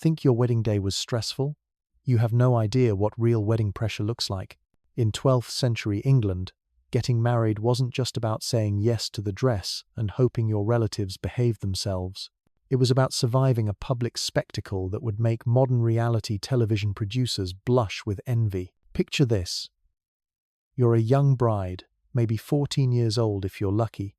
Think your wedding day was stressful? You have no idea what real wedding pressure looks like. In 12th century England, getting married wasn't just about saying yes to the dress and hoping your relatives behaved themselves. It was about surviving a public spectacle that would make modern reality television producers blush with envy. Picture this. You're a young bride, maybe 14 years old if you're lucky,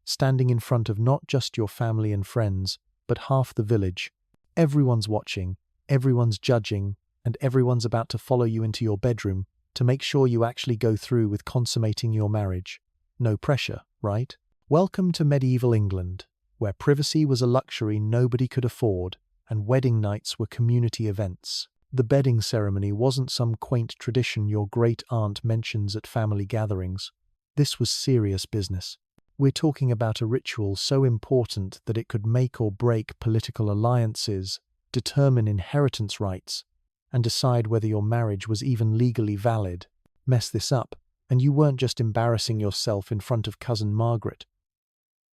standing in front of not just your family and friends, but half the village. Everyone's watching, everyone's judging, and everyone's about to follow you into your bedroom to make sure you actually go through with consummating your marriage. No pressure, right? Welcome to medieval England, where privacy was a luxury nobody could afford, and wedding nights were community events. The bedding ceremony wasn't some quaint tradition your great-aunt mentions at family gatherings. This was serious business. We're talking about a ritual so important that it could make or break political alliances, determine inheritance rights, and decide whether your marriage was even legally valid. Mess this up, and you weren't just embarrassing yourself in front of cousin Margaret.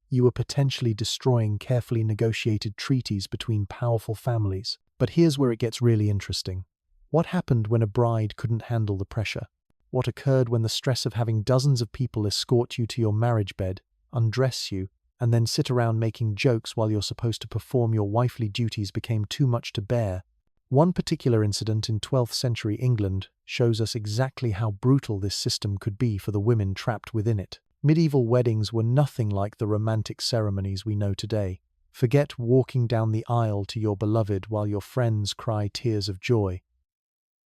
You were potentially destroying carefully negotiated treaties between powerful families. But here's where it gets really interesting. What happened when a bride couldn't handle the pressure? What occurred when the stress of having dozens of people escort you to your marriage bed, undress you, and then sit around making jokes while you're supposed to perform your wifely duties became too much to bear? One particular incident in 12th century England shows us exactly how brutal this system could be for the women trapped within it. Medieval weddings were nothing like the romantic ceremonies we know today. Forget walking down the aisle to your beloved while your friends cry tears of joy.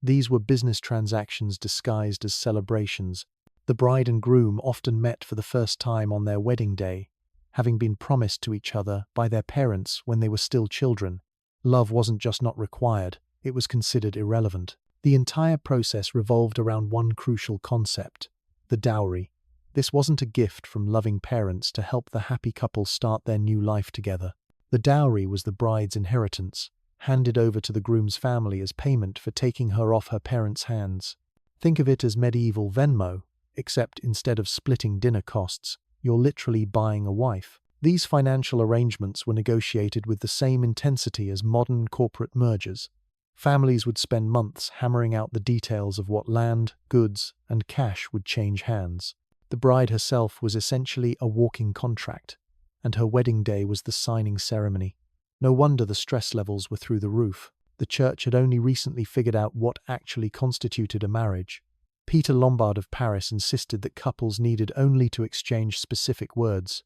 These were business transactions disguised as celebrations. The bride and groom often met for the first time on their wedding day, having been promised to each other by their parents when they were still children. Love wasn't just not required, it was considered irrelevant. The entire process revolved around one crucial concept: the dowry. This wasn't a gift from loving parents to help the happy couple start their new life together. The dowry was the bride's inheritance, handed over to the groom's family as payment for taking her off her parents' hands. Think of it as medieval Venmo, except instead of splitting dinner costs, you're literally buying a wife. These financial arrangements were negotiated with the same intensity as modern corporate mergers. Families would spend months hammering out the details of what land, goods, and cash would change hands. The bride herself was essentially a walking contract, and her wedding day was the signing ceremony. No wonder the stress levels were through the roof. The church had only recently figured out what actually constituted a marriage. Peter Lombard of Paris insisted that couples needed only to exchange specific words.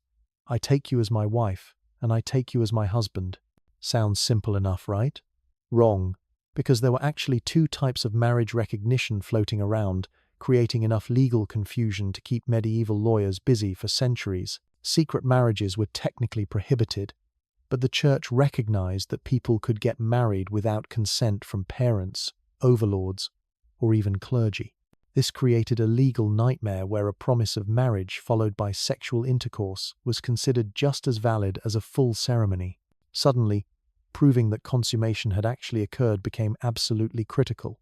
I take you as my wife, and I take you as my husband. Sounds simple enough, right? Wrong, because there were actually two types of marriage recognition floating around, creating enough legal confusion to keep medieval lawyers busy for centuries. Secret marriages were technically prohibited, but the church recognized that people could get married without consent from parents, overlords, or even clergy. This created a legal nightmare where a promise of marriage followed by sexual intercourse was considered just as valid as a full ceremony. Suddenly, proving that consummation had actually occurred became absolutely critical.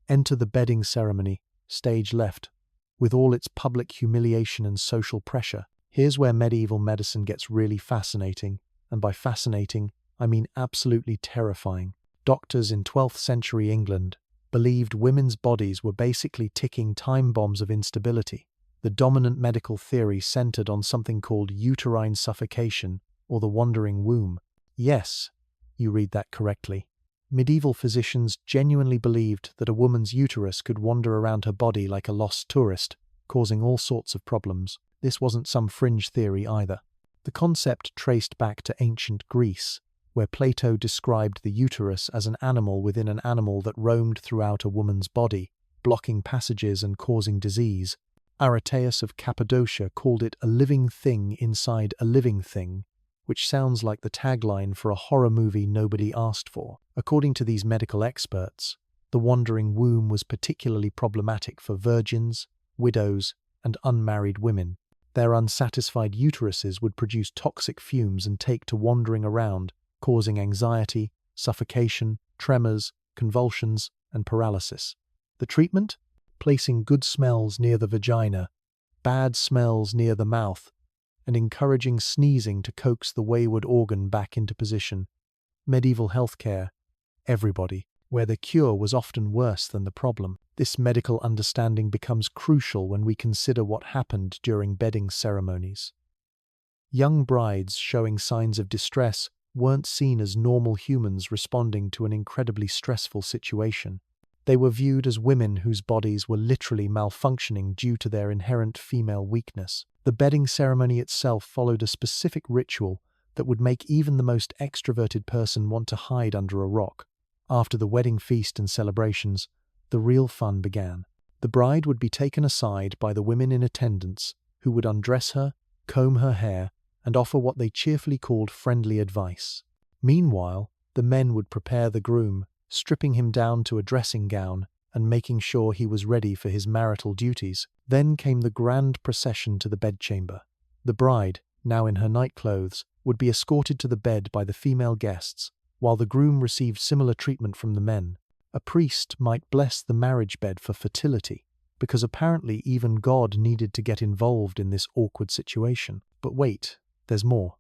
Enter the bedding ceremony, stage left, with all its public humiliation and social pressure. Here's where medieval medicine gets really fascinating, and by fascinating, I mean absolutely terrifying. Doctors in 12th century England believed women's bodies were basically ticking time bombs of instability. The dominant medical theory centered on something called uterine suffocation, or the wandering womb. Yes, you read that correctly. Medieval physicians genuinely believed that a woman's uterus could wander around her body like a lost tourist, causing all sorts of problems. This wasn't some fringe theory either. The concept traced back to ancient Greece, where Plato described the uterus as an animal within an animal that roamed throughout a woman's body, blocking passages and causing disease. Aretaeus of Cappadocia called it a living thing inside a living thing, which sounds like the tagline for a horror movie nobody asked for. According to these medical experts, the wandering womb was particularly problematic for virgins, widows, and unmarried women. Their unsatisfied uteruses would produce toxic fumes and take to wandering around, causing anxiety, suffocation, tremors, convulsions, and paralysis. The treatment? Placing good smells near the vagina, bad smells near the mouth, and encouraging sneezing to coax the wayward organ back into position. Medieval healthcare, everybody, where the cure was often worse than the problem. This medical understanding becomes crucial when we consider what happened during bedding ceremonies. Young brides showing signs of distress weren't seen as normal humans responding to an incredibly stressful situation. They were viewed as women whose bodies were literally malfunctioning due to their inherent female weakness. The bedding ceremony itself followed a specific ritual that would make even the most extroverted person want to hide under a rock. After the wedding feast and celebrations, the real fun began. The bride would be taken aside by the women in attendance, who would undress her, comb her hair, and offer what they cheerfully called friendly advice. Meanwhile, the men would prepare the groom, stripping him down to a dressing gown and making sure he was ready for his marital duties. Then came the grand procession to the bedchamber. The bride, now in her nightclothes, would be escorted to the bed by the female guests, while the groom received similar treatment from the men. A priest might bless the marriage bed for fertility, because apparently even God needed to get involved in this awkward situation. But wait, there's more.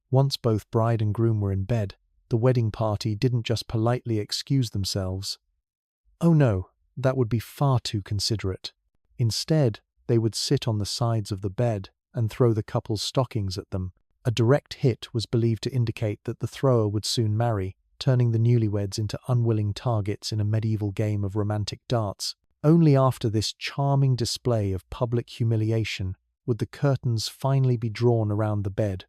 Once both bride and groom were in bed, the wedding party didn't just politely excuse themselves. Oh no, that would be far too considerate. Instead, they would sit on the sides of the bed and throw the couple's stockings at them. A direct hit was believed to indicate that the thrower would soon marry, turning the newlyweds into unwilling targets in a medieval game of romantic darts. Only after this charming display of public humiliation would the curtains finally be drawn around the bed,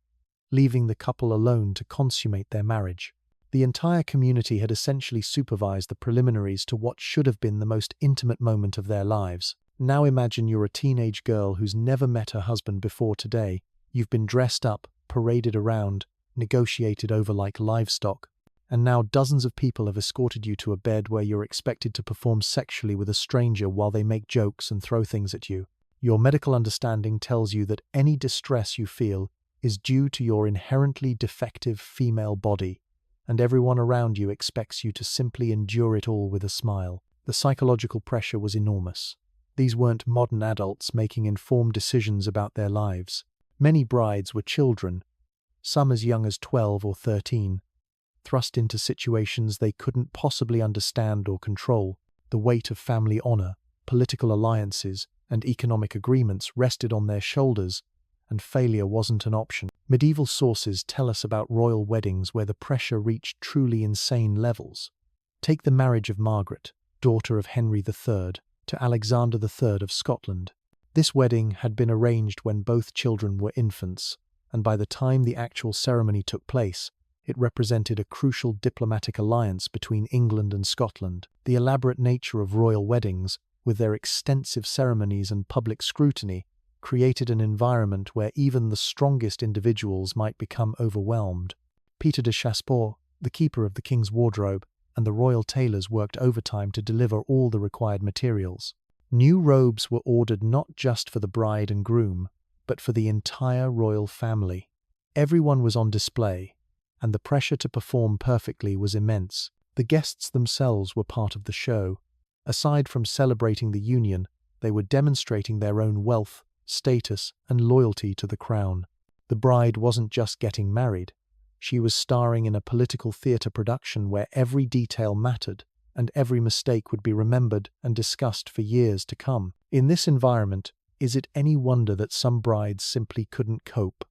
leaving the couple alone to consummate their marriage. The entire community had essentially supervised the preliminaries to what should have been the most intimate moment of their lives. Now imagine you're a teenage girl who's never met her husband before today. You've been dressed up, paraded around, negotiated over like livestock, and now dozens of people have escorted you to a bed where you're expected to perform sexually with a stranger while they make jokes and throw things at you. Your medical understanding tells you that any distress you feel is due to your inherently defective female body, and everyone around you expects you to simply endure it all with a smile. The psychological pressure was enormous. These weren't modern adults making informed decisions about their lives. Many brides were children, some as young as 12 or 13, thrust into situations they couldn't possibly understand or control. The weight of family honor, political alliances, and economic agreements rested on their shoulders, and failure wasn't an option. Medieval sources tell us about royal weddings where the pressure reached truly insane levels. Take the marriage of Margaret, daughter of Henry III, to Alexander III of Scotland. This wedding had been arranged when both children were infants, and by the time the actual ceremony took place, it represented a crucial diplomatic alliance between England and Scotland. The elaborate nature of royal weddings, with their extensive ceremonies and public scrutiny, created an environment where even the strongest individuals might become overwhelmed. Peter de Chassepour, the keeper of the king's wardrobe, and the royal tailors worked overtime to deliver all the required materials. New robes were ordered not just for the bride and groom, but for the entire royal family. Everyone was on display, and the pressure to perform perfectly was immense. The guests themselves were part of the show. Aside from celebrating the union, they were demonstrating their own wealth, status, and loyalty to the crown. The bride wasn't just getting married. She was starring in a political theatre production where every detail mattered, and every mistake would be remembered and discussed for years to come. In this environment, is it any wonder that some brides simply couldn't cope?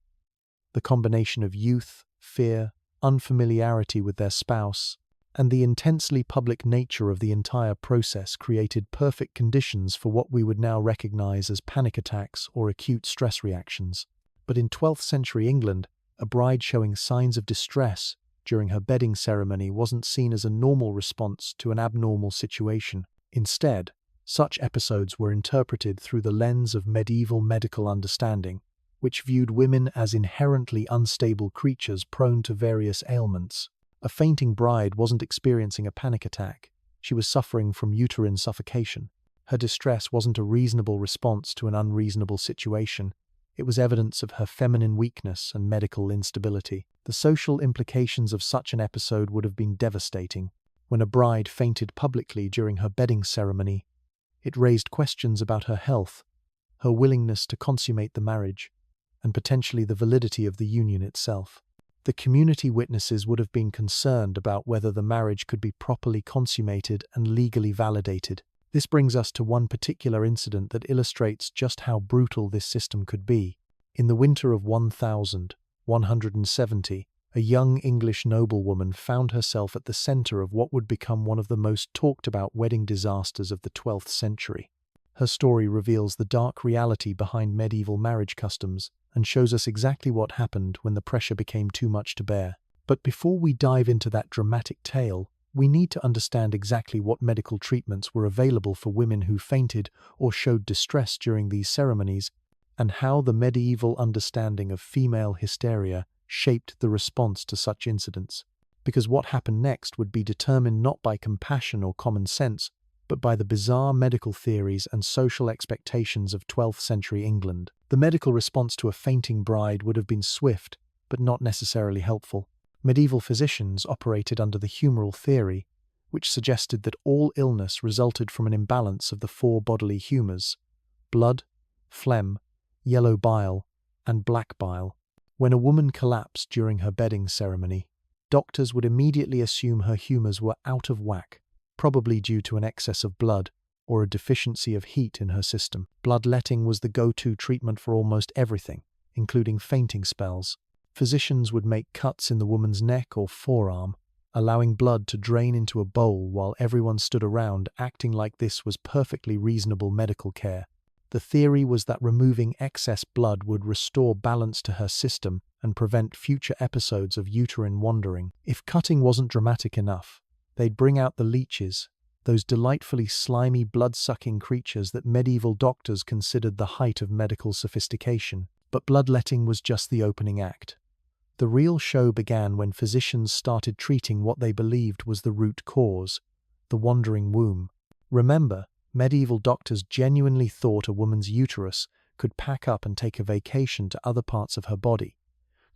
The combination of youth, fear, unfamiliarity with their spouse, and the intensely public nature of the entire process created perfect conditions for what we would now recognize as panic attacks or acute stress reactions. But in 12th century England, a bride showing signs of distress during her bedding ceremony wasn't seen as a normal response to an abnormal situation. Instead, such episodes were interpreted through the lens of medieval medical understanding, which viewed women as inherently unstable creatures prone to various ailments. A fainting bride wasn't experiencing a panic attack. She was suffering from uterine suffocation. Her distress wasn't a reasonable response to an unreasonable situation. It was evidence of her feminine weakness and medical instability. The social implications of such an episode would have been devastating. When a bride fainted publicly during her bedding ceremony, it raised questions about her health, her willingness to consummate the marriage, and potentially the validity of the union itself. The community witnesses would have been concerned about whether the marriage could be properly consummated and legally validated. This brings us to one particular incident that illustrates just how brutal this system could be. In the winter of 1170, a young English noblewoman found herself at the center of what would become one of the most talked about wedding disasters of the 12th century. Her story reveals the dark reality behind medieval marriage customs and shows us exactly what happened when the pressure became too much to bear. But before we dive into that dramatic tale, we need to understand exactly what medical treatments were available for women who fainted or showed distress during these ceremonies, and how the medieval understanding of female hysteria shaped the response to such incidents. Because what happened next would be determined not by compassion or common sense, but by the bizarre medical theories and social expectations of 12th century England. The medical response to a fainting bride would have been swift, but not necessarily helpful. Medieval physicians operated under the humoral theory, which suggested that all illness resulted from an imbalance of the four bodily humors: blood, phlegm, yellow bile, and black bile. When a woman collapsed during her bedding ceremony, doctors would immediately assume her humors were out of whack, probably due to an excess of blood or a deficiency of heat in her system. Bloodletting was the go-to treatment for almost everything, including fainting spells. Physicians would make cuts in the woman's neck or forearm, allowing blood to drain into a bowl while everyone stood around, acting like this was perfectly reasonable medical care. The theory was that removing excess blood would restore balance to her system and prevent future episodes of uterine wandering. If cutting wasn't dramatic enough, they'd bring out the leeches, those delightfully slimy, blood-sucking creatures that medieval doctors considered the height of medical sophistication. But bloodletting was just the opening act. The real show began when physicians started treating what they believed was the root cause, the wandering womb. Remember, medieval doctors genuinely thought a woman's uterus could pack up and take a vacation to other parts of her body,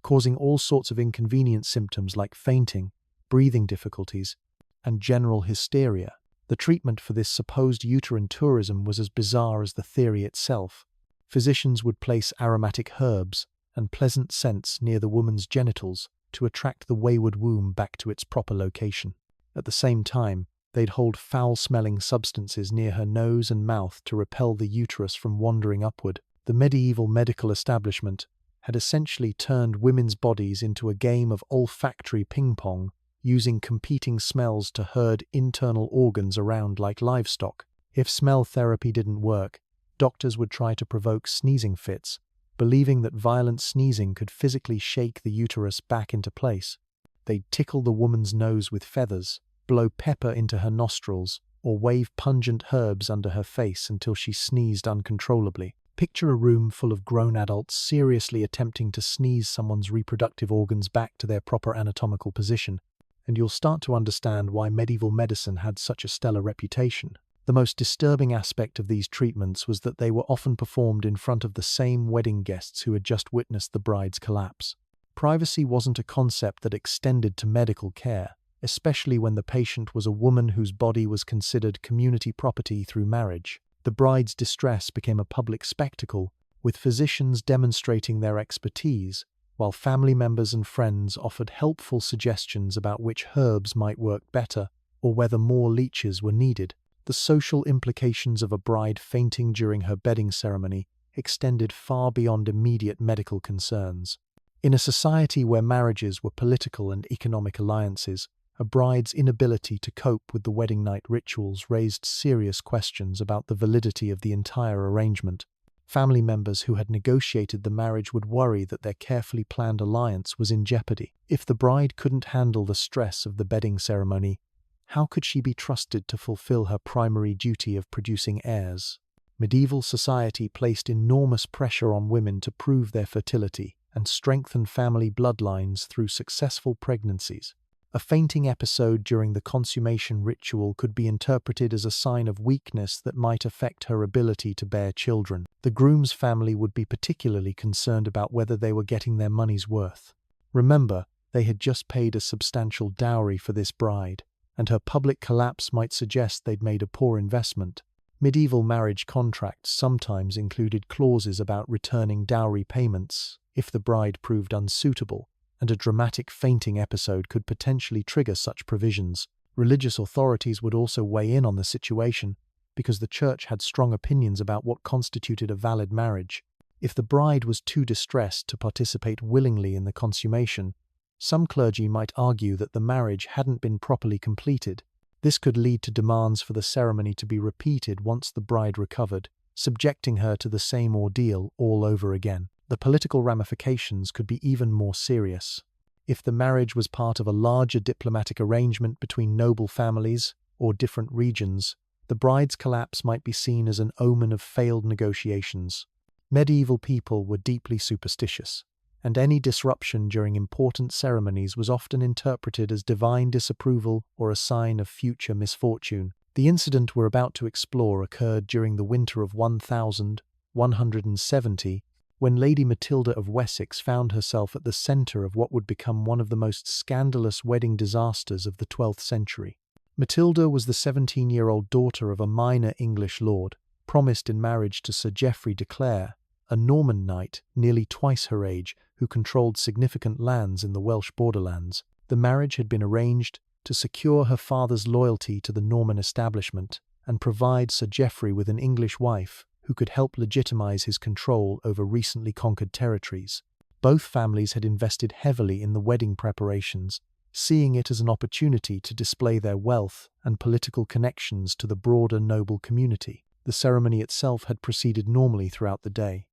causing all sorts of inconvenient symptoms like fainting, breathing difficulties, and general hysteria. The treatment for this supposed uterine tourism was as bizarre as the theory itself. Physicians would place aromatic herbs and pleasant scents near the woman's genitals to attract the wayward womb back to its proper location. At the same time, they'd hold foul-smelling substances near her nose and mouth to repel the uterus from wandering upward. The medieval medical establishment had essentially turned women's bodies into a game of olfactory ping-pong, using competing smells to herd internal organs around like livestock. If smell therapy didn't work, doctors would try to provoke sneezing fits, believing that violent sneezing could physically shake the uterus back into place. They'd tickle the woman's nose with feathers, blow pepper into her nostrils, or wave pungent herbs under her face until she sneezed uncontrollably. Picture a room full of grown adults seriously attempting to sneeze someone's reproductive organs back to their proper anatomical position, and you'll start to understand why medieval medicine had such a stellar reputation. The most disturbing aspect of these treatments was that they were often performed in front of the same wedding guests who had just witnessed the bride's collapse. Privacy wasn't a concept that extended to medical care, especially when the patient was a woman whose body was considered community property through marriage. The bride's distress became a public spectacle, with physicians demonstrating their expertise, while family members and friends offered helpful suggestions about which herbs might work better or whether more leeches were needed. The social implications of a bride fainting during her bedding ceremony extended far beyond immediate medical concerns. In a society where marriages were political and economic alliances, a bride's inability to cope with the wedding night rituals raised serious questions about the validity of the entire arrangement. Family members who had negotiated the marriage would worry that their carefully planned alliance was in jeopardy. If the bride couldn't handle the stress of the bedding ceremony, how could she be trusted to fulfill her primary duty of producing heirs? Medieval society placed enormous pressure on women to prove their fertility and strengthen family bloodlines through successful pregnancies. A fainting episode during the consummation ritual could be interpreted as a sign of weakness that might affect her ability to bear children. The groom's family would be particularly concerned about whether they were getting their money's worth. Remember, they had just paid a substantial dowry for this bride, and her public collapse might suggest they'd made a poor investment. Medieval marriage contracts sometimes included clauses about returning dowry payments if the bride proved unsuitable, and a dramatic fainting episode could potentially trigger such provisions. Religious authorities would also weigh in on the situation because the church had strong opinions about what constituted a valid marriage. If the bride was too distressed to participate willingly in the consummation, some clergy might argue that the marriage hadn't been properly completed. This could lead to demands for the ceremony to be repeated once the bride recovered, subjecting her to the same ordeal all over again. The political ramifications could be even more serious. If the marriage was part of a larger diplomatic arrangement between noble families or different regions, the bride's collapse might be seen as an omen of failed negotiations. Medieval people were deeply superstitious, and any disruption during important ceremonies was often interpreted as divine disapproval or a sign of future misfortune. The incident we're about to explore occurred during the winter of 1170, when Lady Matilda of Wessex found herself at the centre of what would become one of the most scandalous wedding disasters of the 12th century. Matilda was the 17-year-old daughter of a minor English lord, promised in marriage to Sir Geoffrey de Clare, a Norman knight nearly twice her age who controlled significant lands in the Welsh borderlands. The marriage had been arranged to secure her father's loyalty to the Norman establishment and provide Sir Geoffrey with an English wife who could help legitimize his control over recently conquered territories. Both families had invested heavily in the wedding preparations, seeing it as an opportunity to display their wealth and political connections to the broader noble community. The ceremony itself had proceeded normally throughout the day.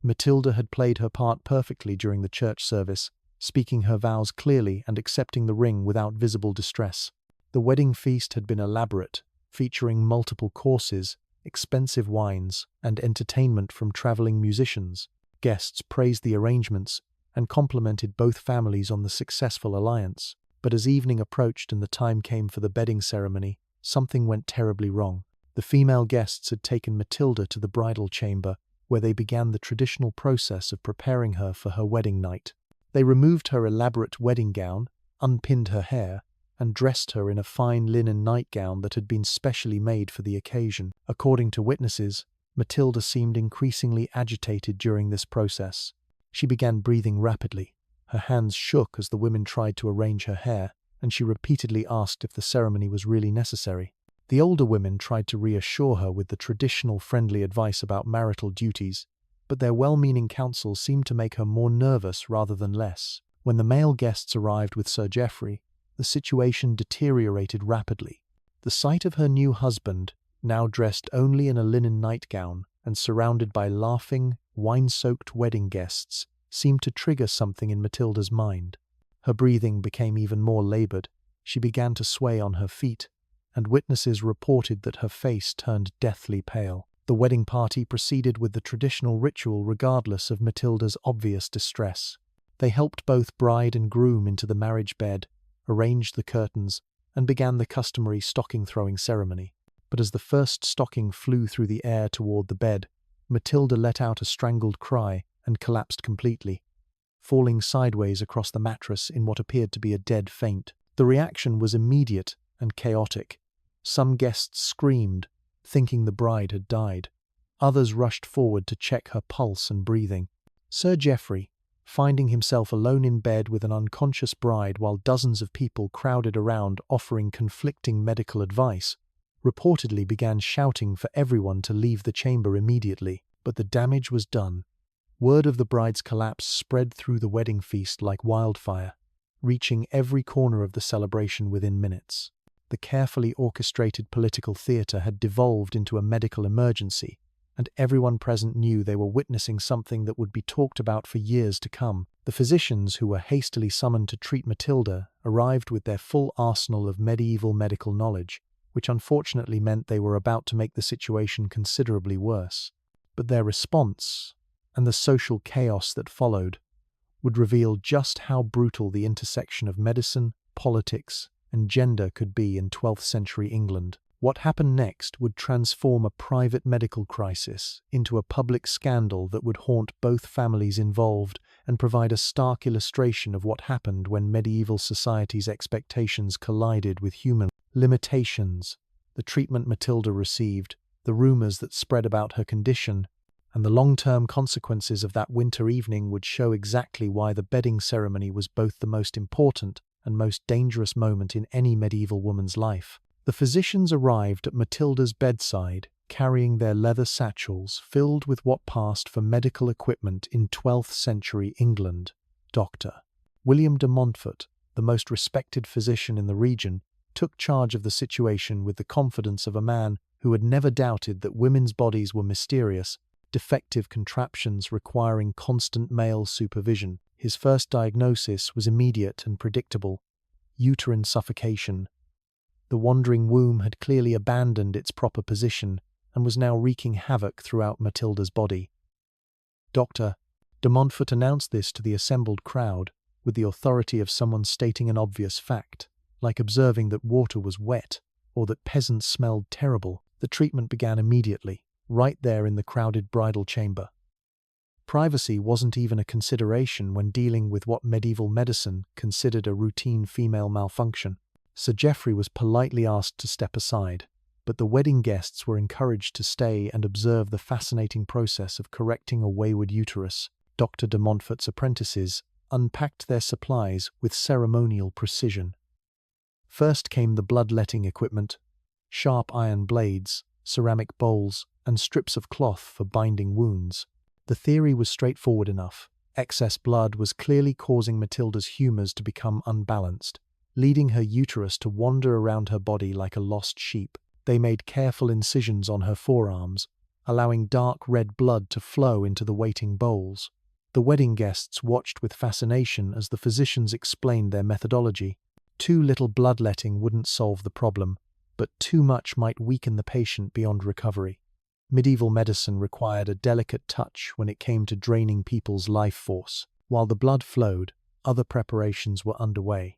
Matilda had played her part perfectly during the church service, speaking her vows clearly and accepting the ring without visible distress. The wedding feast had been elaborate, featuring multiple courses, expensive wines, and entertainment from traveling musicians. Guests praised the arrangements and complimented both families on the successful alliance. But as evening approached and the time came for the bedding ceremony, something went terribly wrong. The female guests had taken Matilda to the bridal chamber, where they began the traditional process of preparing her for her wedding night. They removed her elaborate wedding gown, unpinned her hair, and dressed her in a fine linen nightgown that had been specially made for the occasion. According to witnesses, Matilda seemed increasingly agitated during this process. She began breathing rapidly. Her hands shook as the women tried to arrange her hair, and she repeatedly asked if the ceremony was really necessary. The older women tried to reassure her with the traditional friendly advice about marital duties, but their well-meaning counsel seemed to make her more nervous rather than less. When the male guests arrived with Sir Geoffrey, the situation deteriorated rapidly. The sight of her new husband, now dressed only in a linen nightgown and surrounded by laughing, wine-soaked wedding guests, seemed to trigger something in Matilda's mind. Her breathing became even more labored. She began to sway on her feet, and witnesses reported that her face turned deathly pale. The wedding party proceeded with the traditional ritual regardless of Matilda's obvious distress. They helped both bride and groom into the marriage bed, arranged the curtains, and began the customary stocking-throwing ceremony. But as the first stocking flew through the air toward the bed, Matilda let out a strangled cry and collapsed completely, falling sideways across the mattress in what appeared to be a dead faint. The reaction was immediate and chaotic. Some guests screamed, thinking the bride had died. Others rushed forward to check her pulse and breathing. Sir Geoffrey, finding himself alone in bed with an unconscious bride while dozens of people crowded around offering conflicting medical advice, reportedly began shouting for everyone to leave the chamber immediately. But the damage was done. Word of the bride's collapse spread through the wedding feast like wildfire, reaching every corner of the celebration within minutes. The carefully orchestrated political theatre had devolved into a medical emergency, and everyone present knew they were witnessing something that would be talked about for years to come. The physicians who were hastily summoned to treat Matilda arrived with their full arsenal of medieval medical knowledge, which unfortunately meant they were about to make the situation considerably worse. But their response, and the social chaos that followed, would reveal just how brutal the intersection of medicine, politics, and gender could be in 12th century England. What happened next would transform a private medical crisis into a public scandal that would haunt both families involved and provide a stark illustration of what happened when medieval society's expectations collided with human limitations. The treatment Matilda received, the rumors that spread about her condition, and the long-term consequences of that winter evening would show exactly why the bedding ceremony was both the most important and most dangerous moment in any medieval woman's life. The physicians arrived at Matilda's bedside, carrying their leather satchels filled with what passed for medical equipment in 12th century England. Dr. William de Montfort, the most respected physician in the region, took charge of the situation with the confidence of a man who had never doubted that women's bodies were mysterious, defective contraptions requiring constant male supervision. His first diagnosis was immediate and predictable: uterine suffocation. The wandering womb had clearly abandoned its proper position and was now wreaking havoc throughout Matilda's body. Dr. de Montfort announced this to the assembled crowd with the authority of someone stating an obvious fact, like observing that water was wet or that peasants smelled terrible. The treatment began immediately, right there in the crowded bridal chamber. Privacy wasn't even a consideration when dealing with what medieval medicine considered a routine female malfunction. Sir Geoffrey was politely asked to step aside, but the wedding guests were encouraged to stay and observe the fascinating process of correcting a wayward uterus. Dr. de Montfort's apprentices unpacked their supplies with ceremonial precision. First came the bloodletting equipment: sharp iron blades, ceramic bowls, and strips of cloth for binding wounds. The theory was straightforward enough. Excess blood was clearly causing Matilda's humors to become unbalanced, leading her uterus to wander around her body like a lost sheep. They made careful incisions on her forearms, allowing dark red blood to flow into the waiting bowls. The wedding guests watched with fascination as the physicians explained their methodology. Too little bloodletting wouldn't solve the problem, but too much might weaken the patient beyond recovery. Medieval medicine required a delicate touch when it came to draining people's life force. While the blood flowed, other preparations were underway.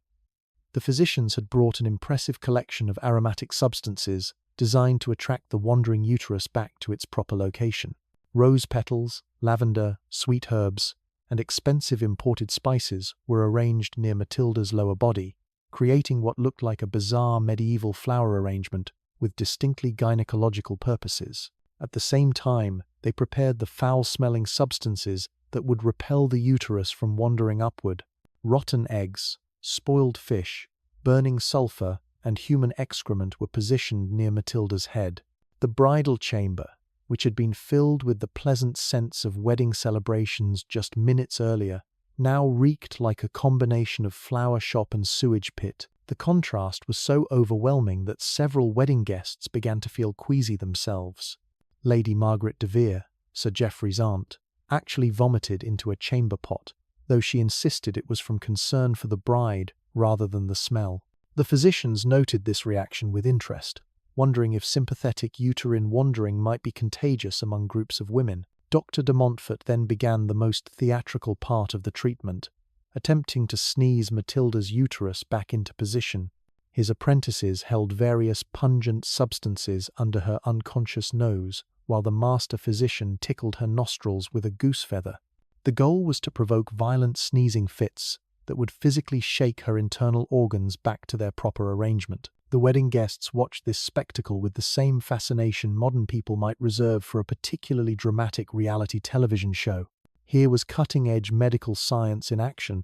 The physicians had brought an impressive collection of aromatic substances designed to attract the wandering uterus back to its proper location. Rose petals, lavender, sweet herbs, and expensive imported spices were arranged near Matilda's lower body, creating what looked like a bizarre medieval flower arrangement with distinctly gynecological purposes. At the same time, they prepared the foul-smelling substances that would repel the uterus from wandering upward. Rotten eggs, spoiled fish, burning sulfur, and human excrement were positioned near Matilda's head. The bridal chamber, which had been filled with the pleasant scents of wedding celebrations just minutes earlier, now reeked like a combination of flower shop and sewage pit. The contrast was so overwhelming that several wedding guests began to feel queasy themselves. Lady Margaret de Vere, Sir Geoffrey's aunt, actually vomited into a chamber pot, though she insisted it was from concern for the bride rather than the smell. The physicians noted this reaction with interest, wondering if sympathetic uterine wandering might be contagious among groups of women. Dr. de Montfort then began the most theatrical part of the treatment, attempting to sneeze Matilda's uterus back into position. His apprentices held various pungent substances under her unconscious nose, while the master physician tickled her nostrils with a goose feather. The goal was to provoke violent sneezing fits that would physically shake her internal organs back to their proper arrangement. The wedding guests watched this spectacle with the same fascination modern people might reserve for a particularly dramatic reality television show. Here was cutting-edge medical science in action,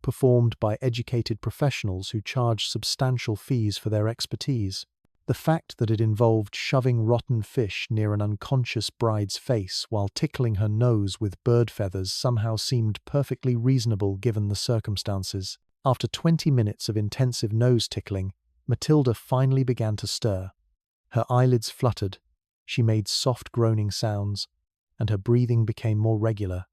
performed by educated professionals who charged substantial fees for their expertise. The fact that it involved shoving rotten fish near an unconscious bride's face while tickling her nose with bird feathers somehow seemed perfectly reasonable given the circumstances. After 20 minutes of intensive nose tickling, Matilda finally began to stir. Her eyelids fluttered, she made soft groaning sounds, and her breathing became more regular.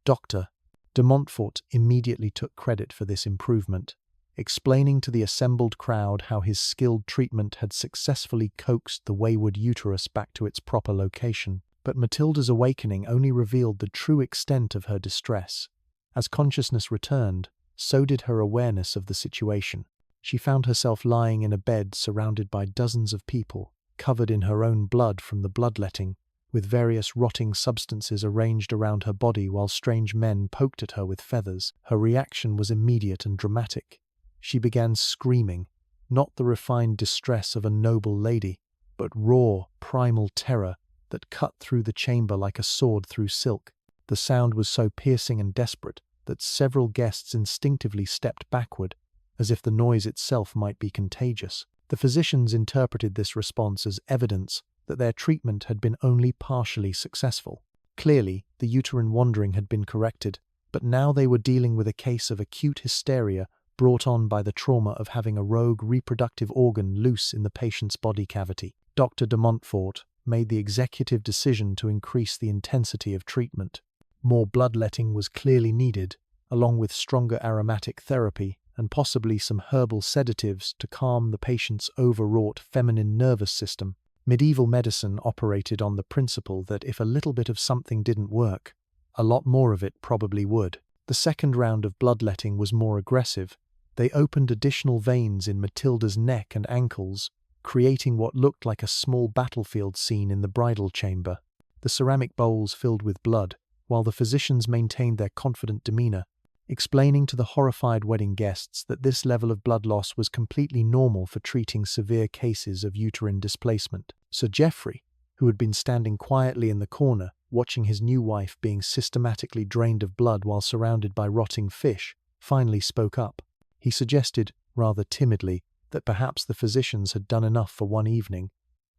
Dr. de Montfort immediately took credit for this improvement, explaining to the assembled crowd how his skilled treatment had successfully coaxed the wayward uterus back to its proper location. But Matilda's awakening only revealed the true extent of her distress. As consciousness returned, so did her awareness of the situation. She found herself lying in a bed surrounded by dozens of people, covered in her own blood from the bloodletting, with various rotting substances arranged around her body while strange men poked at her with feathers. Her reaction was immediate and dramatic. She began screaming, not the refined distress of a noble lady, but raw, primal terror, that cut through the chamber like a sword through silk. The sound was so piercing and desperate that several guests instinctively stepped backward, as if the noise itself might be contagious. The physicians interpreted this response as evidence that their treatment had been only partially successful. Clearly, the uterine wandering had been corrected, but now they were dealing with a case of acute hysteria brought on by the trauma of having a rogue reproductive organ loose in the patient's body cavity. Dr. de Montfort made the executive decision to increase the intensity of treatment. More bloodletting was clearly needed, along with stronger aromatic therapy and possibly some herbal sedatives to calm the patient's overwrought feminine nervous system. Medieval medicine operated on the principle that if a little bit of something didn't work, a lot more of it probably would. The second round of bloodletting was more aggressive. They opened additional veins in Matilda's neck and ankles, creating what looked like a small battlefield scene in the bridal chamber. The ceramic bowls filled with blood, while the physicians maintained their confident demeanor, explaining to the horrified wedding guests that this level of blood loss was completely normal for treating severe cases of uterine displacement. Sir Geoffrey, who had been standing quietly in the corner, watching his new wife being systematically drained of blood while surrounded by rotting fish, finally spoke up. He suggested, rather timidly, that perhaps the physicians had done enough for one evening.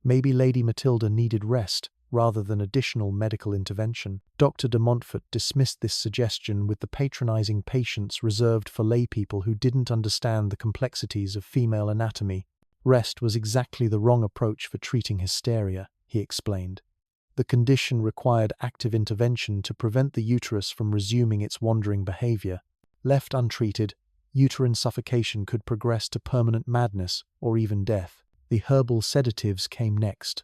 Maybe Lady Matilda needed rest, rather than additional medical intervention. Dr. de Montfort dismissed this suggestion with the patronizing patience reserved for laypeople who didn't understand the complexities of female anatomy. Rest was exactly the wrong approach for treating hysteria, he explained. The condition required active intervention to prevent the uterus from resuming its wandering behavior. Left untreated, uterine suffocation could progress to permanent madness or even death. The herbal sedatives came next,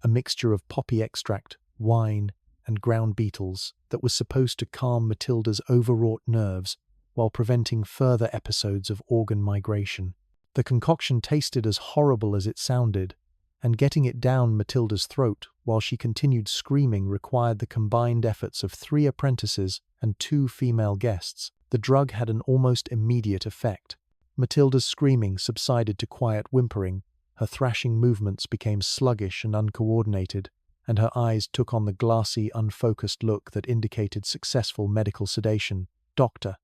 a mixture of poppy extract, wine, and ground beetles that was supposed to calm Matilda's overwrought nerves while preventing further episodes of organ migration. The concoction tasted as horrible as it sounded, and getting it down Matilda's throat while she continued screaming required the combined efforts of 3 apprentices and 2 female guests. The drug had an almost immediate effect. Matilda's screaming subsided to quiet whimpering, her thrashing movements became sluggish and uncoordinated, and her eyes took on the glassy, unfocused look that indicated successful medical sedation. Dr.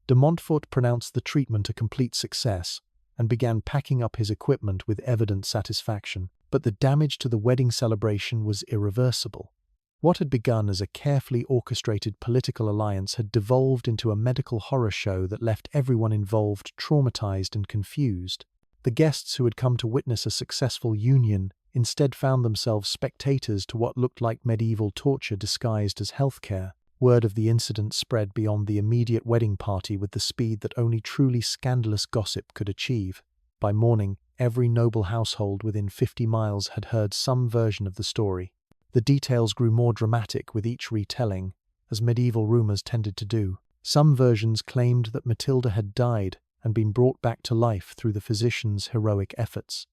de Montfort pronounced the treatment a complete success and began packing up his equipment with evident satisfaction. But the damage to the wedding celebration was irreversible. What had begun as a carefully orchestrated political alliance had devolved into a medical horror show that left everyone involved traumatized and confused. The guests who had come to witness a successful union instead found themselves spectators to what looked like medieval torture disguised as healthcare. Word of the incident spread beyond the immediate wedding party with the speed that only truly scandalous gossip could achieve. By morning, every noble household within 50 miles had heard some version of the story. The details grew more dramatic with each retelling, as medieval rumors tended to do. Some versions claimed that Matilda had died and been brought back to life through the physicians' heroic efforts.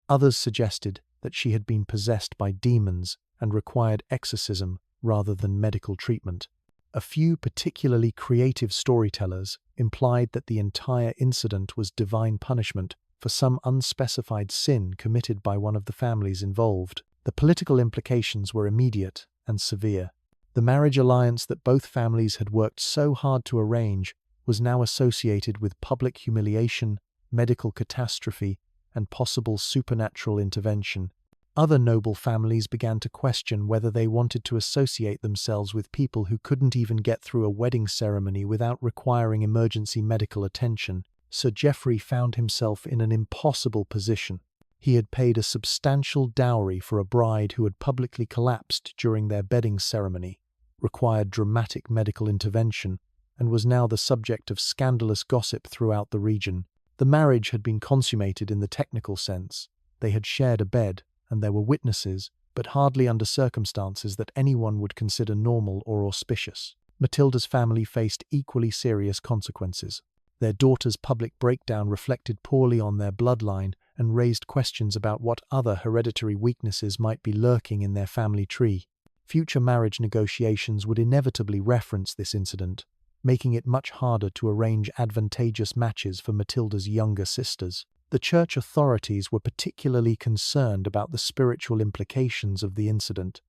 Others suggested that she had been possessed by demons and required exorcism rather than medical treatment. A few particularly creative storytellers implied that the entire incident was divine punishment for some unspecified sin committed by one of the families involved. The political implications were immediate and severe. The marriage alliance that both families had worked so hard to arrange was now associated with public humiliation, medical catastrophe, and possible supernatural intervention. Other noble families began to question whether they wanted to associate themselves with people who couldn't even get through a wedding ceremony without requiring emergency medical attention. Sir Geoffrey found himself in an impossible position. He had paid a substantial dowry for a bride who had publicly collapsed during their bedding ceremony, required dramatic medical intervention, and was now the subject of scandalous gossip throughout the region. The marriage had been consummated in the technical sense. They had shared a bed, and there were witnesses, but hardly under circumstances that anyone would consider normal or auspicious. Matilda's family faced equally serious consequences. Their daughter's public breakdown reflected poorly on their bloodline and raised questions about what other hereditary weaknesses might be lurking in their family tree. Future marriage negotiations would inevitably reference this incident, making it much harder to arrange advantageous matches for Matilda's younger sisters. The church authorities were particularly concerned about the spiritual implications of the incident.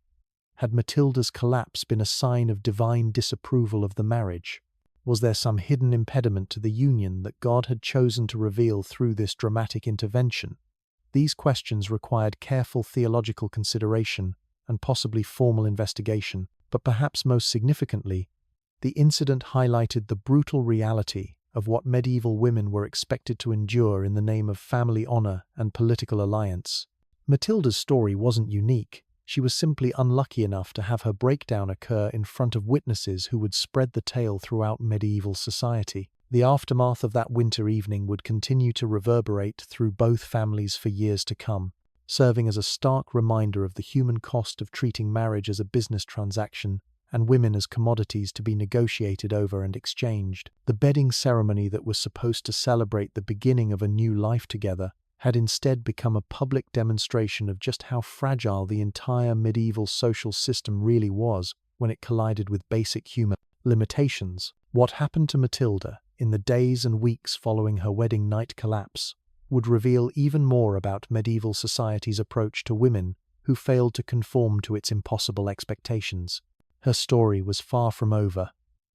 Had Matilda's collapse been a sign of divine disapproval of the marriage? Was there some hidden impediment to the union that God had chosen to reveal through this dramatic intervention? These questions required careful theological consideration and possibly formal investigation, but perhaps most significantly, the incident highlighted the brutal reality of what medieval women were expected to endure in the name of family honor and political alliance. Matilda's story wasn't unique. She was simply unlucky enough to have her breakdown occur in front of witnesses who would spread the tale throughout medieval society. The aftermath of that winter evening would continue to reverberate through both families for years to come, serving as a stark reminder of the human cost of treating marriage as a business transaction and women as commodities to be negotiated over and exchanged. The bedding ceremony that was supposed to celebrate the beginning of a new life together had instead become a public demonstration of just how fragile the entire medieval social system really was when it collided with basic human limitations. What happened to Matilda in the days and weeks following her wedding night collapse would reveal even more about medieval society's approach to women who failed to conform to its impossible expectations. Her story was far from over,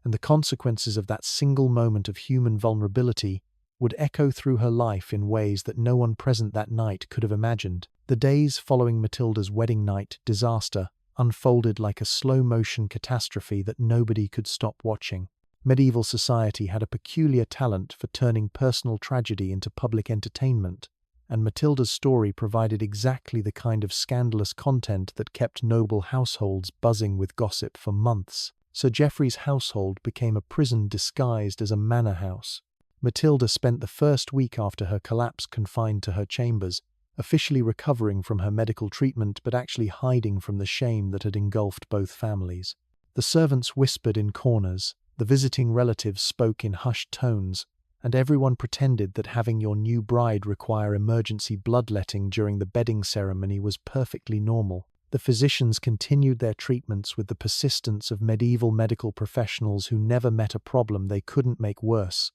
and the consequences of that single moment of human vulnerability would echo through her life in ways that no one present that night could have imagined. The days following Matilda's wedding night disaster unfolded like a slow-motion catastrophe that nobody could stop watching. Medieval society had a peculiar talent for turning personal tragedy into public entertainment, and Matilda's story provided exactly the kind of scandalous content that kept noble households buzzing with gossip for months. Sir Geoffrey's household became a prison disguised as a manor house. Matilda spent the first week after her collapse confined to her chambers, officially recovering from her medical treatment but actually hiding from the shame that had engulfed both families. The servants whispered in corners, the visiting relatives spoke in hushed tones, and everyone pretended that having your new bride require emergency bloodletting during the bedding ceremony was perfectly normal. The physicians continued their treatments with the persistence of medieval medical professionals who never met a problem they couldn't make worse.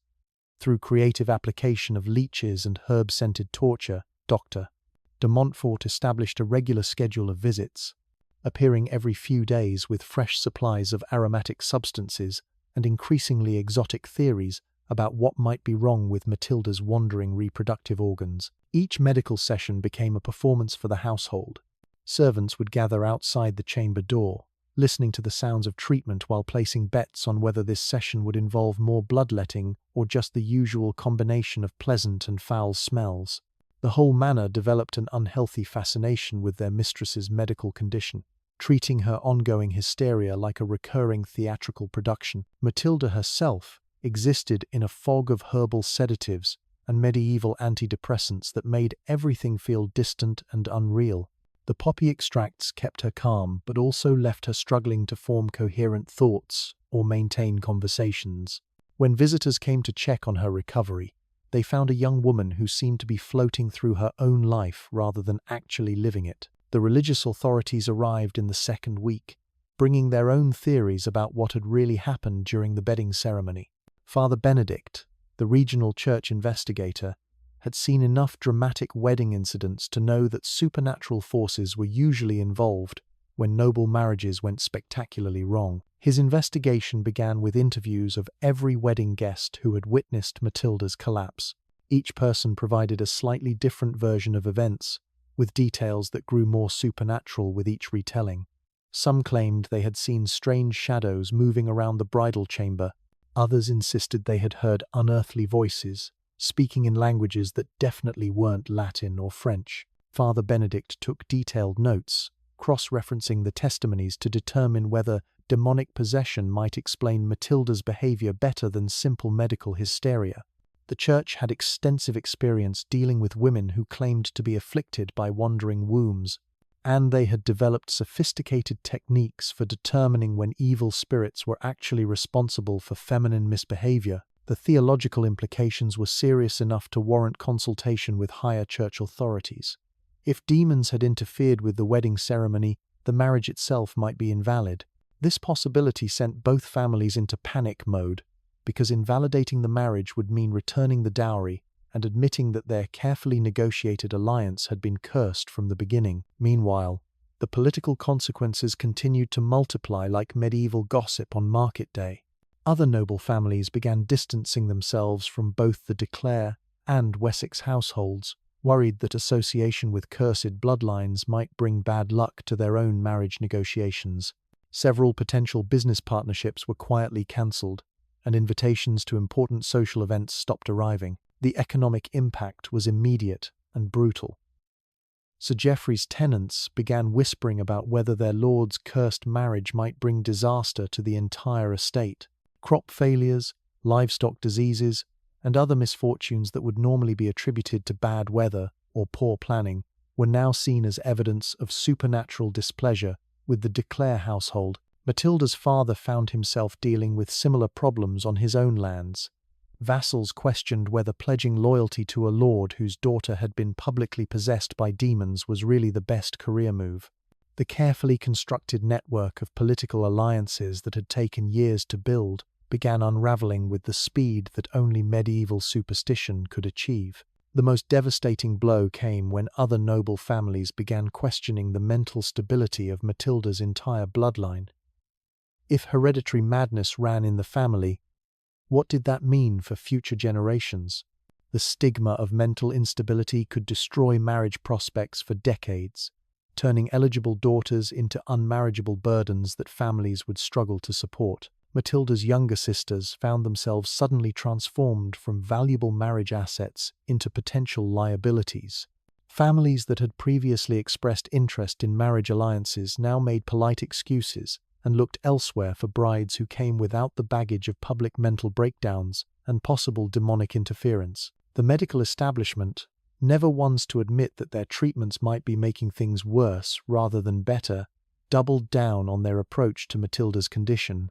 Through creative application of leeches and herb-scented torture, Dr. de Montfort established a regular schedule of visits, appearing every few days with fresh supplies of aromatic substances and increasingly exotic theories about what might be wrong with Matilda's wandering reproductive organs. Each medical session became a performance for the household. Servants would gather outside the chamber door, listening to the sounds of treatment while placing bets on whether this session would involve more bloodletting or just the usual combination of pleasant and foul smells. The whole manor developed an unhealthy fascination with their mistress's medical condition, treating her ongoing hysteria like a recurring theatrical production. Matilda herself existed in a fog of herbal sedatives and medieval antidepressants that made everything feel distant and unreal. The poppy extracts kept her calm, but also left her struggling to form coherent thoughts or maintain conversations. When visitors came to check on her recovery, they found a young woman who seemed to be floating through her own life rather than actually living it. The religious authorities arrived in the second week, bringing their own theories about what had really happened during the bedding ceremony. Father Benedict, the regional church investigator, had seen enough dramatic wedding incidents to know that supernatural forces were usually involved when noble marriages went spectacularly wrong. His investigation began with interviews of every wedding guest who had witnessed Matilda's collapse. Each person provided a slightly different version of events, with details that grew more supernatural with each retelling. Some claimed they had seen strange shadows moving around the bridal chamber. Others insisted they had heard unearthly voices, speaking in languages that definitely weren't Latin or French. Father Benedict took detailed notes, cross-referencing the testimonies to determine whether demonic possession might explain Matilda's behavior better than simple medical hysteria. The church had extensive experience dealing with women who claimed to be afflicted by wandering wombs, and they had developed sophisticated techniques for determining when evil spirits were actually responsible for feminine misbehavior. The theological implications were serious enough to warrant consultation with higher church authorities. If demons had interfered with the wedding ceremony, the marriage itself might be invalid. This possibility sent both families into panic mode, because invalidating the marriage would mean returning the dowry and admitting that their carefully negotiated alliance had been cursed from the beginning. Meanwhile, the political consequences continued to multiply like medieval gossip on market day. Other noble families began distancing themselves from both the de Clare and Wessex households, worried that association with cursed bloodlines might bring bad luck to their own marriage negotiations. Several potential business partnerships were quietly cancelled, and invitations to important social events stopped arriving. The economic impact was immediate and brutal. Sir Geoffrey's tenants began whispering about whether their lord's cursed marriage might bring disaster to the entire estate. Crop failures, livestock diseases, and other misfortunes that would normally be attributed to bad weather or poor planning were now seen as evidence of supernatural displeasure with the de Clare household. Matilda's father found himself dealing with similar problems on his own lands. Vassals questioned whether pledging loyalty to a lord whose daughter had been publicly possessed by demons was really the best career move. The carefully constructed network of political alliances that had taken years to build began unraveling with the speed that only medieval superstition could achieve. The most devastating blow came when other noble families began questioning the mental stability of Matilda's entire bloodline. If hereditary madness ran in the family, what did that mean for future generations? The stigma of mental instability could destroy marriage prospects for decades, turning eligible daughters into unmarriageable burdens that families would struggle to support. Matilda's younger sisters found themselves suddenly transformed from valuable marriage assets into potential liabilities. Families that had previously expressed interest in marriage alliances now made polite excuses and looked elsewhere for brides who came without the baggage of public mental breakdowns and possible demonic interference. The medical establishment, never ones to admit that their treatments might be making things worse rather than better, doubled down on their approach to Matilda's condition.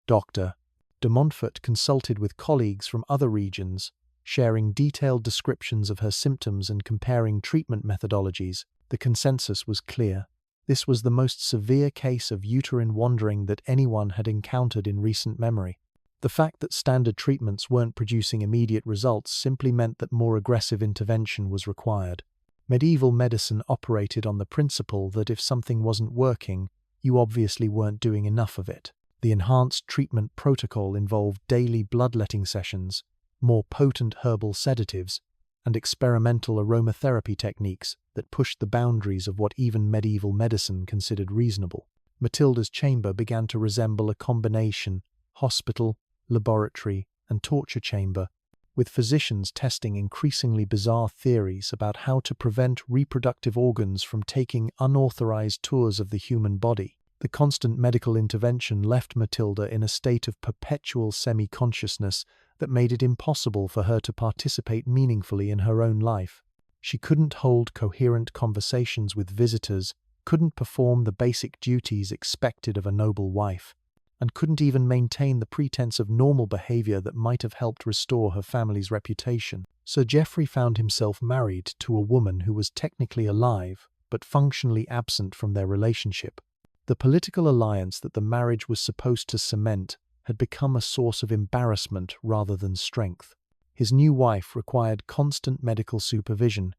Dr. de Montfort consulted with colleagues from other regions, sharing detailed descriptions of her symptoms and comparing treatment methodologies. The consensus was clear. This was the most severe case of uterine wandering that anyone had encountered in recent memory. The fact that standard treatments weren't producing immediate results simply meant that more aggressive intervention was required. Medieval medicine operated on the principle that if something wasn't working, you obviously weren't doing enough of it. The enhanced treatment protocol involved daily bloodletting sessions, more potent herbal sedatives, and experimental aromatherapy techniques that pushed the boundaries of what even medieval medicine considered reasonable. Matilda's chamber began to resemble a combination hospital, laboratory, and torture chamber, with physicians testing increasingly bizarre theories about how to prevent reproductive organs from taking unauthorized tours of the human body. The constant medical intervention left Matilda in a state of perpetual semi-consciousness that made it impossible for her to participate meaningfully in her own life. She couldn't hold coherent conversations with visitors, couldn't perform the basic duties expected of a noble wife, and couldn't even maintain the pretense of normal behavior that might have helped restore her family's reputation. Sir Geoffrey found himself married to a woman who was technically alive, but functionally absent from their relationship. The political alliance that the marriage was supposed to cement had become a source of embarrassment rather than strength. His new wife required constant medical supervision,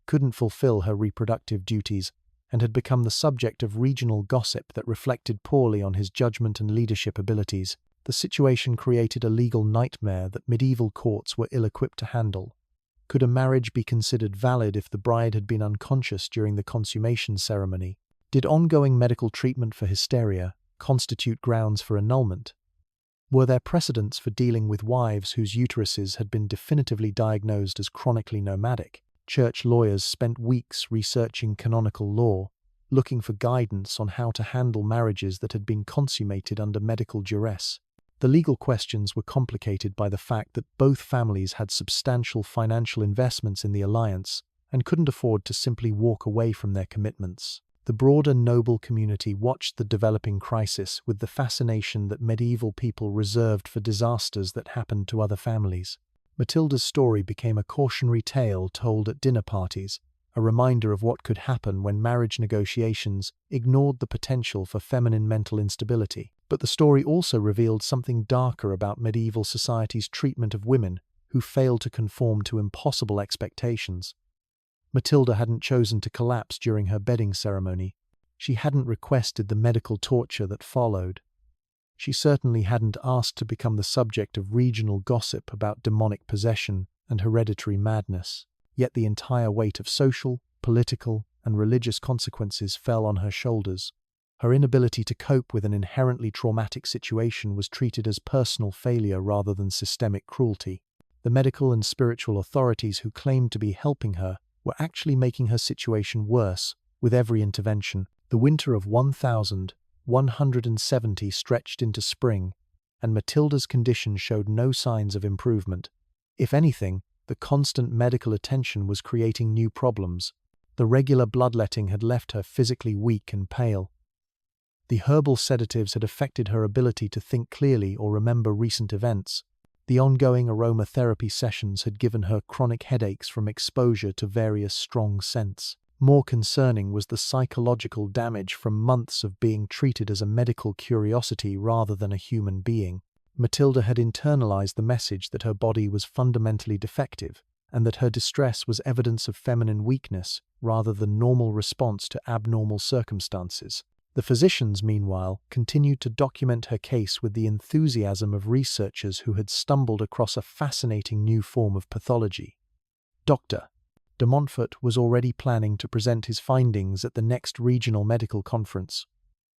couldn't fulfill her reproductive duties, and had become the subject of regional gossip that reflected poorly on his judgment and leadership abilities. The situation created a legal nightmare that medieval courts were ill-equipped to handle. Could a marriage be considered valid if the bride had been unconscious during the consummation ceremony? Did ongoing medical treatment for hysteria constitute grounds for annulment? Were there precedents for dealing with wives whose uteruses had been definitively diagnosed as chronically nomadic? Church lawyers spent weeks researching canonical law, looking for guidance on how to handle marriages that had been consummated under medical duress. The legal questions were complicated by the fact that both families had substantial financial investments in the alliance and couldn't afford to simply walk away from their commitments. The broader noble community watched the developing crisis with the fascination that medieval people reserved for disasters that happened to other families. Matilda's story became a cautionary tale told at dinner parties, a reminder of what could happen when marriage negotiations ignored the potential for feminine mental instability. But the story also revealed something darker about medieval society's treatment of women who failed to conform to impossible expectations. Matilda hadn't chosen to collapse during her bedding ceremony. She hadn't requested the medical torture that followed. She certainly hadn't asked to become the subject of regional gossip about demonic possession and hereditary madness. Yet the entire weight of social, political, and religious consequences fell on her shoulders. Her inability to cope with an inherently traumatic situation was treated as personal failure rather than systemic cruelty. The medical and spiritual authorities who claimed to be helping her were actually making her situation worse with every intervention. The winter of 1170 stretched into spring, and Matilda's condition showed no signs of improvement. If anything, the constant medical attention was creating new problems. The regular bloodletting had left her physically weak and pale. The herbal sedatives had affected her ability to think clearly or remember recent events. The ongoing aromatherapy sessions had given her chronic headaches from exposure to various strong scents. More concerning was the psychological damage from months of being treated as a medical curiosity rather than a human being. Matilda had internalized the message that her body was fundamentally defective, and that her distress was evidence of feminine weakness rather than normal response to abnormal circumstances. The physicians, meanwhile, continued to document her case with the enthusiasm of researchers who had stumbled across a fascinating new form of pathology. Dr. de Montfort was already planning to present his findings at the next regional medical conference,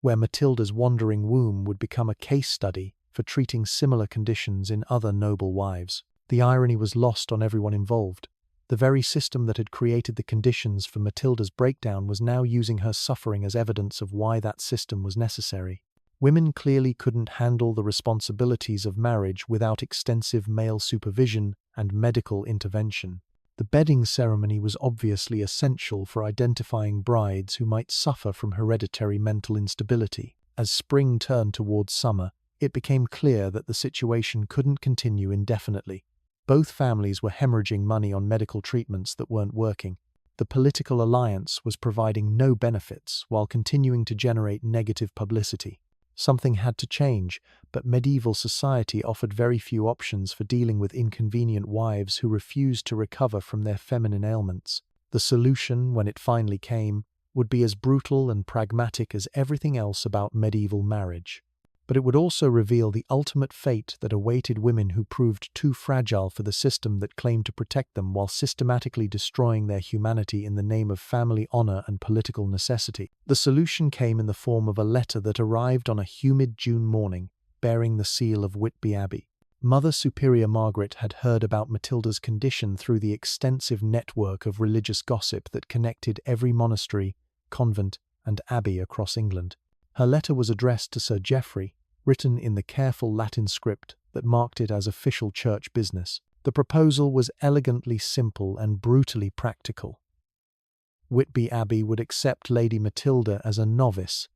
where Matilda's wandering womb would become a case study for treating similar conditions in other noble wives. The irony was lost on everyone involved. The very system that had created the conditions for Matilda's breakdown was now using her suffering as evidence of why that system was necessary. Women clearly couldn't handle the responsibilities of marriage without extensive male supervision and medical intervention. The bedding ceremony was obviously essential for identifying brides who might suffer from hereditary mental instability. As spring turned towards summer, it became clear that the situation couldn't continue indefinitely. Both families were hemorrhaging money on medical treatments that weren't working. The political alliance was providing no benefits while continuing to generate negative publicity. Something had to change, but medieval society offered very few options for dealing with inconvenient wives who refused to recover from their feminine ailments. The solution, when it finally came, would be as brutal and pragmatic as everything else about medieval marriage. But it would also reveal the ultimate fate that awaited women who proved too fragile for the system that claimed to protect them while systematically destroying their humanity in the name of family honor and political necessity. The solution came in the form of a letter that arrived on a humid June morning, bearing the seal of Whitby Abbey. Mother Superior Margaret had heard about Matilda's condition through the extensive network of religious gossip that connected every monastery, convent, and abbey across England. Her letter was addressed to Sir Geoffrey, written in the careful Latin script that marked it as official church business. The proposal was elegantly simple and brutally practical. Whitby Abbey would accept Lady Matilda as a novice,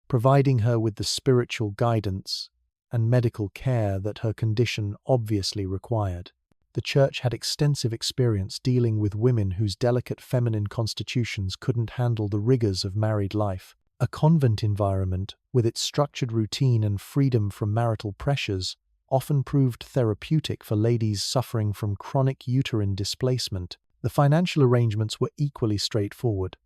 providing her with the spiritual guidance and medical care that her condition obviously required. The church had extensive experience dealing with women whose delicate feminine constitutions couldn't handle the rigors of married life. A convent environment, with its structured routine and freedom from marital pressures, often proved therapeutic for ladies suffering from chronic uterine displacement. The financial arrangements were equally straightforward.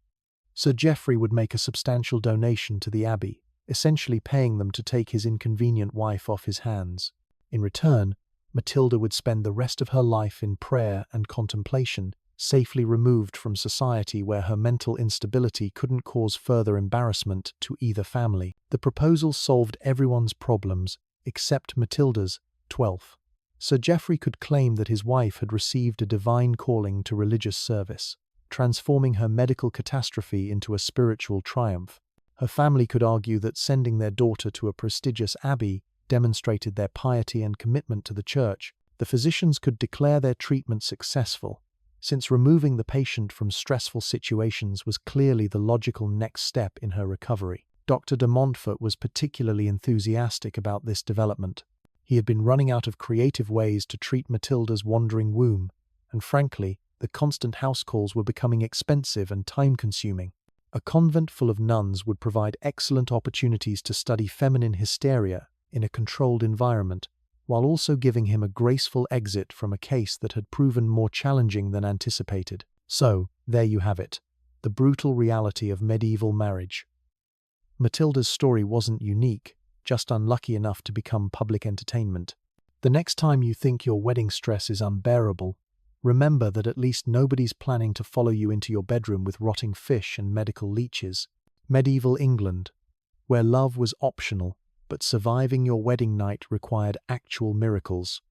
Sir Geoffrey would make a substantial donation to the abbey, essentially paying them to take his inconvenient wife off his hands. In return, Matilda would spend the rest of her life in prayer and contemplation, safely removed from society where her mental instability couldn't cause further embarrassment to either family. The proposal solved everyone's problems except Matilda's. 12. Sir Geoffrey could claim that his wife had received a divine calling to religious service, transforming her medical catastrophe into a spiritual triumph. Her family could argue that sending their daughter to a prestigious abbey demonstrated their piety and commitment to the church. The physicians could declare their treatment successful, since removing the patient from stressful situations was clearly the logical next step in her recovery. Dr. de Montfort was particularly enthusiastic about this development. He had been running out of creative ways to treat Matilda's wandering womb, and frankly, the constant house calls were becoming expensive and time-consuming. A convent full of nuns would provide excellent opportunities to study feminine hysteria in a controlled environment, while also giving him a graceful exit from a case that had proven more challenging than anticipated. So, there you have it, the brutal reality of medieval marriage. Matilda's story wasn't unique, just unlucky enough to become public entertainment. The next time you think your wedding stress is unbearable, remember that at least nobody's planning to follow you into your bedroom with rotting fish and medical leeches. Medieval England, where love was optional, but surviving your wedding night required actual miracles.